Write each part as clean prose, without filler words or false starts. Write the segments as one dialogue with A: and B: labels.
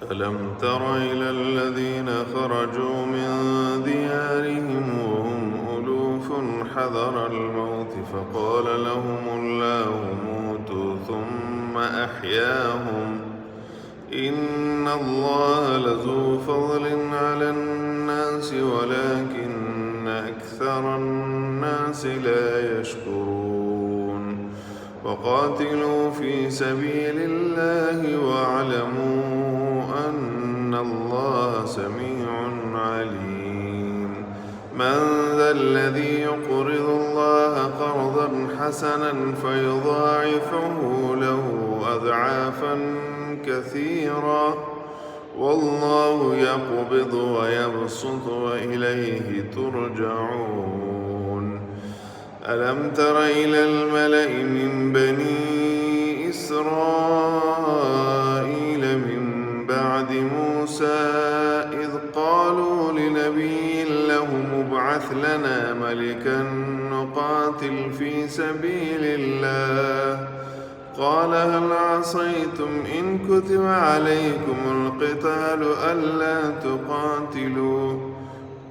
A: ألم تر إلى الذين خرجوا من ديارهم وهم ألوف حذر الموت فقال لهم الله موتوا ثم أحياهم إن الله لذو فضل على الناس ولكن أكثر الناس لا يشكرون وقاتلوا في سبيل الله واعلموا أن الله سميع عليم من ذا الذي يقرض الله قرضا حسنا فيضاعفه له أضعافا كثيرا والله يقبض ويبسط وإليه ترجعون ألم تر إلى الملأ من بني إسرائيل من بعد موسى إذ قالوا لنبي لهم ابعث لنا ملكا نقاتل في سبيل الله قال هل عصيتم إن كتب عليكم القتال ألا تقاتلوا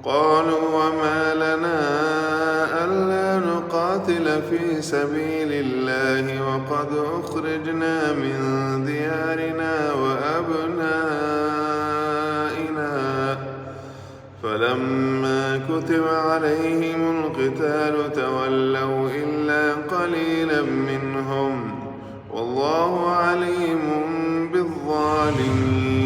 A: قالوا وما لنا ألا نقاتل في سبيل الله وقد أخرجنا من ديارنا وأبنائنا فلما كتب عليهم القتال تولوا إلا قليلا منهم والله عليم بالظالمين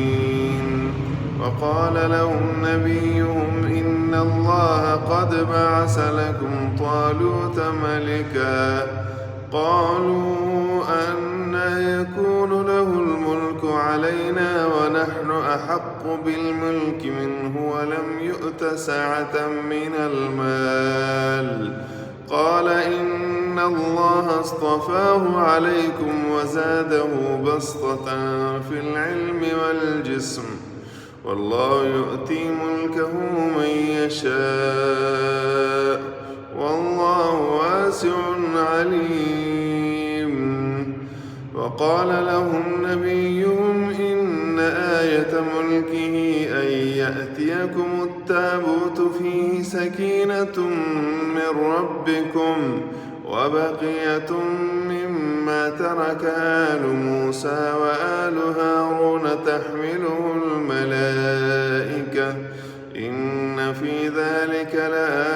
A: وقال لهم نبيهم إن الله قد بعث لكم طالوت ملكا قالوا أنى يكون له الملك علينا ونحن أحق بالملك منه ولم يؤت سعة من المال قال إن الله اصطفاه عليكم وزاده بسطة في العلم والجسم والله يؤتي ملكه من يشاء والله واسع عليم وقال لهم نبيهم إن آية ملكه أن يأتيكم التابوت فيه سكينة من ربكم وبقية مما ترك آل موسى وآل هارون تحمله الملائكة إن في ذلك لآية